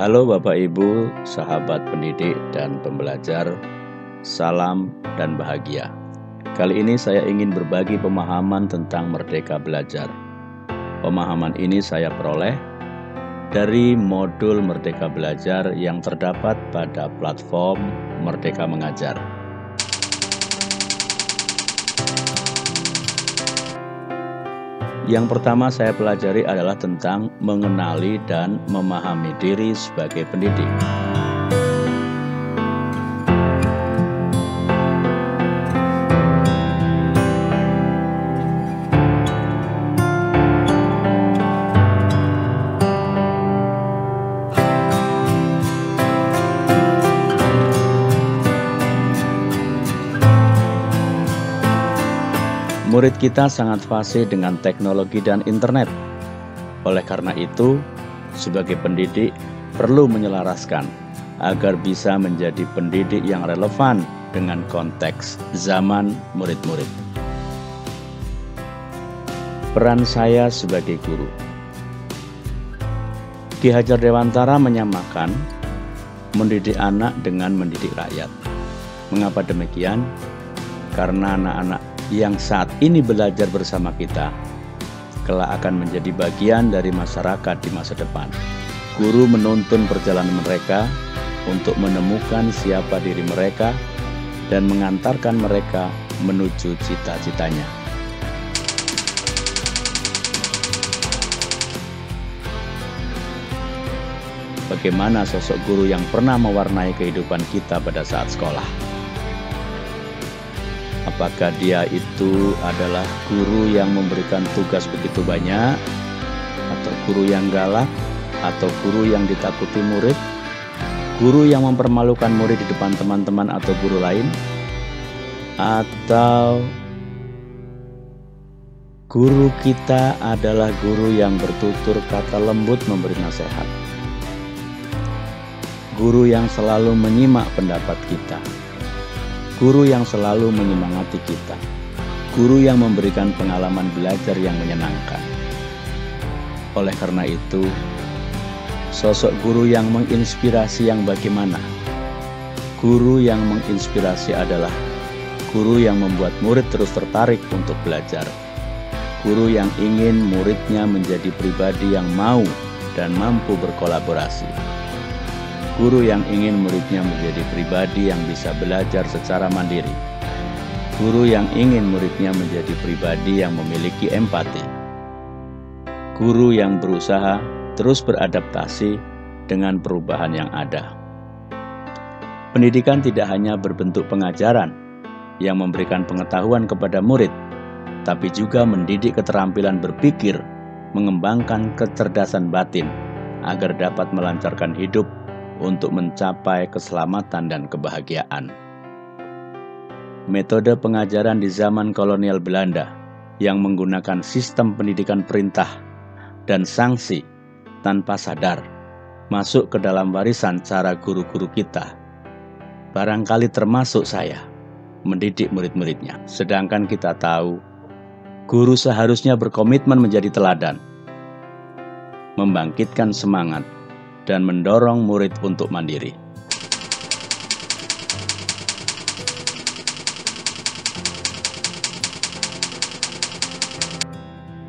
Halo Bapak Ibu, sahabat pendidik dan pembelajar, salam dan bahagia. Kali ini saya ingin berbagi pemahaman tentang Merdeka Belajar. Pemahaman ini saya peroleh dari modul Merdeka Belajar yang terdapat pada platform Merdeka Mengajar. Yang pertama saya pelajari adalah tentang mengenali dan memahami diri sebagai pendidik. Murid kita sangat fasih dengan teknologi dan internet. Oleh karena itu, sebagai pendidik perlu menyelaraskan agar bisa menjadi pendidik yang relevan dengan konteks zaman murid-murid. Peran saya sebagai guru. Ki Hajar Dewantara menyamakan mendidik anak dengan mendidik rakyat. Mengapa demikian? Karena anak-anak yang saat ini belajar bersama kita, kelak akan menjadi bagian dari masyarakat di masa depan. Guru menuntun perjalanan mereka untuk menemukan siapa diri mereka dan mengantarkan mereka menuju cita-citanya. Bagaimana sosok guru yang pernah mewarnai kehidupan kita pada saat sekolah? Apakah dia itu adalah guru yang memberikan tugas begitu banyak, atau guru yang galak, atau guru yang ditakuti murid, guru yang mempermalukan murid di depan teman-teman atau guru lain, atau guru kita adalah guru yang bertutur kata lembut memberi nasihat, guru yang selalu menyimak pendapat kita, guru yang selalu menyemangati kita, guru yang memberikan pengalaman belajar yang menyenangkan. Oleh karena itu, sosok guru yang menginspirasi yang bagaimana? Guru yang menginspirasi adalah guru yang membuat murid terus tertarik untuk belajar. Guru yang ingin muridnya menjadi pribadi yang mau dan mampu berkolaborasi. Guru yang ingin muridnya menjadi pribadi yang bisa belajar secara mandiri. Guru yang ingin muridnya menjadi pribadi yang memiliki empati. Guru yang berusaha terus beradaptasi dengan perubahan yang ada. Pendidikan tidak hanya berbentuk pengajaran yang memberikan pengetahuan kepada murid, tapi juga mendidik keterampilan berpikir, mengembangkan kecerdasan batin agar dapat melancarkan hidup untuk mencapai keselamatan dan kebahagiaan. Metode pengajaran di zaman kolonial Belanda yang menggunakan sistem pendidikan perintah dan sanksi tanpa sadar masuk ke dalam warisan cara guru-guru kita. Barangkali termasuk saya mendidik murid-muridnya. Sedangkan kita tahu guru seharusnya berkomitmen menjadi teladan, membangkitkan semangat, dan mendorong murid untuk mandiri.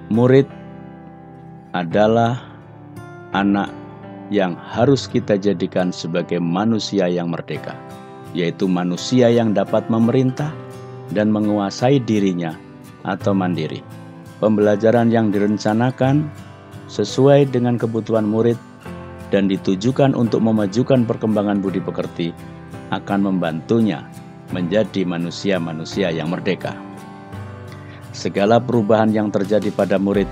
Murid adalah anak yang harus kita jadikan sebagai manusia yang merdeka, yaitu manusia yang dapat memerintah dan menguasai dirinya atau mandiri. Pembelajaran yang direncanakan sesuai dengan kebutuhan murid dan ditujukan untuk memajukan perkembangan budi pekerti akan membantunya menjadi manusia-manusia yang merdeka. Segala perubahan yang terjadi pada murid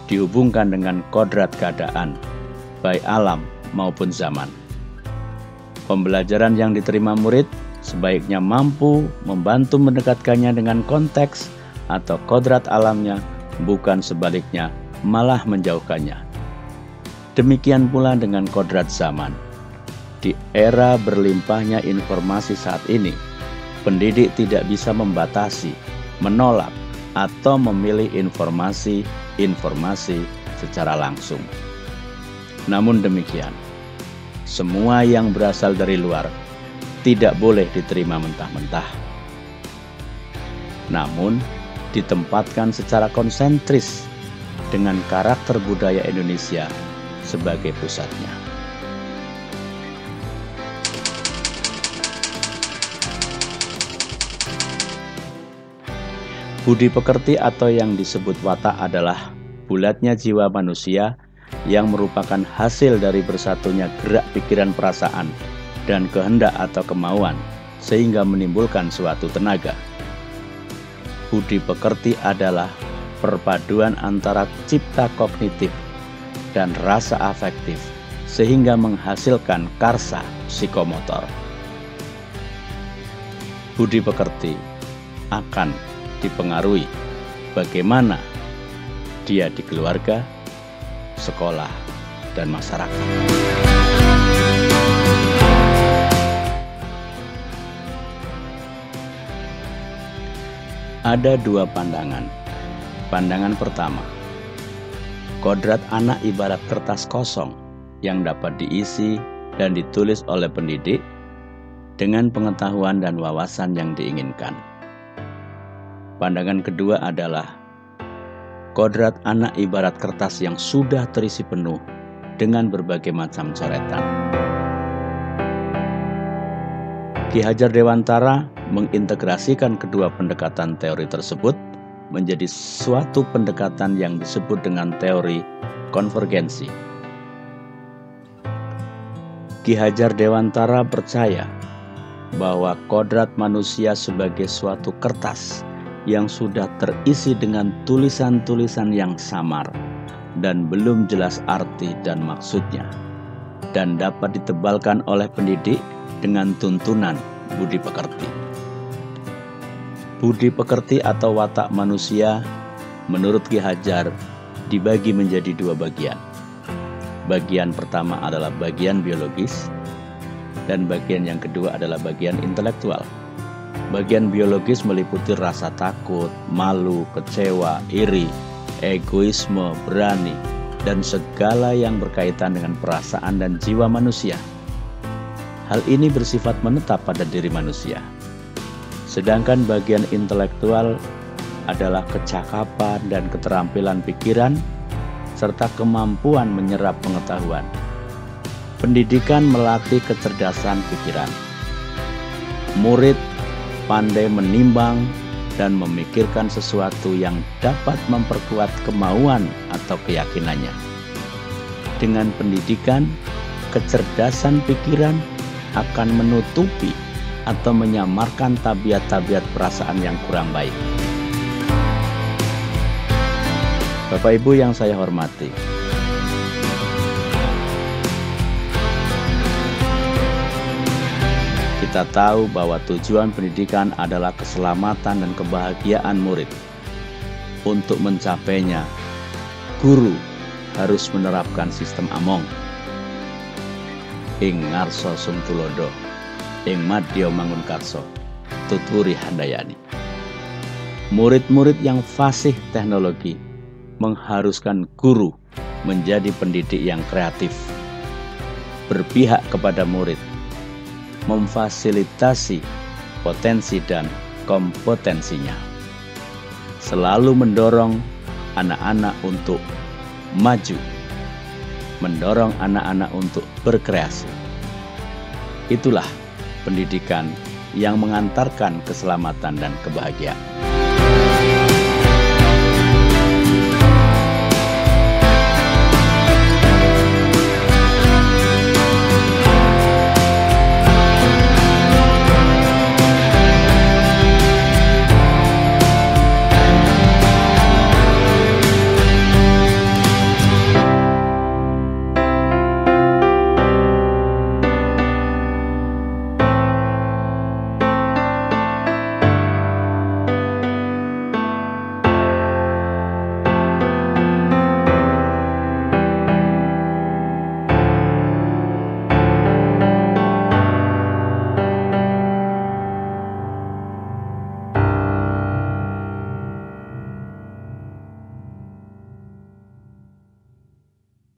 dihubungkan dengan kodrat keadaan, baik alam maupun zaman. Pembelajaran yang diterima murid sebaiknya mampu membantu mendekatkannya dengan konteks atau kodrat alamnya, bukan sebaliknya malah menjauhkannya. Demikian pula dengan kodrat zaman. Di era berlimpahnya informasi saat ini, pendidik tidak bisa membatasi, menolak, atau memilih informasi secara langsung. Namun demikian, semua yang berasal dari luar tidak boleh diterima mentah-mentah, namun ditempatkan secara konsentris dengan karakter budaya Indonesia sebagai pusatnya. Budi pekerti atau yang disebut watak adalah bulatnya jiwa manusia yang merupakan hasil dari bersatunya gerak pikiran, perasaan, dan kehendak atau kemauan sehingga menimbulkan suatu tenaga. Budi pekerti adalah perpaduan antara cipta kognitif dan rasa afektif sehingga menghasilkan karsa psikomotor. Budi pekerti akan dipengaruhi bagaimana dia di keluarga, sekolah, dan masyarakat. Ada dua pandangan. Pandangan pertama, kodrat anak ibarat kertas kosong yang dapat diisi dan ditulis oleh pendidik dengan pengetahuan dan wawasan yang diinginkan. Pandangan kedua adalah kodrat anak ibarat kertas yang sudah terisi penuh dengan berbagai macam coretan. Ki Hajar Dewantara mengintegrasikan kedua pendekatan teori tersebut menjadi suatu pendekatan yang disebut dengan teori konvergensi. Ki Hajar Dewantara percaya bahwa kodrat manusia sebagai suatu kertas yang sudah terisi dengan tulisan-tulisan yang samar dan belum jelas arti dan maksudnya, dan dapat ditebalkan oleh pendidik dengan tuntunan budi pekerti. Budi pekerti atau watak manusia menurut Ki Hajar dibagi menjadi dua bagian. Bagian pertama adalah bagian biologis dan bagian yang kedua adalah bagian intelektual. Bagian biologis meliputi rasa takut, malu, kecewa, iri, egoisme, berani, dan segala yang berkaitan dengan perasaan dan jiwa manusia. Hal ini bersifat menetap pada diri manusia. Sedangkan bagian intelektual adalah kecakapan dan keterampilan pikiran, serta kemampuan menyerap pengetahuan. Pendidikan melatih kecerdasan pikiran. Murid pandai menimbang dan memikirkan sesuatu yang dapat memperkuat kemauan atau keyakinannya. Dengan pendidikan, kecerdasan pikiran akan menutupi atau menyamarkan tabiat-tabiat perasaan yang kurang baik. Bapak Ibu yang saya hormati, kita tahu bahwa tujuan pendidikan adalah keselamatan dan kebahagiaan murid. Untuk mencapainya, guru harus menerapkan sistem among. Ing ngarso sung tulodo, ing madya mangunkarso, tuturi handayani. Murid-murid yang fasih teknologi mengharuskan guru menjadi pendidik yang kreatif, berpihak kepada murid, memfasilitasi potensi dan kompetensinya, selalu mendorong anak-anak untuk maju, mendorong anak-anak untuk berkreasi. Itulah pendidikan yang mengantarkan keselamatan dan kebahagiaan.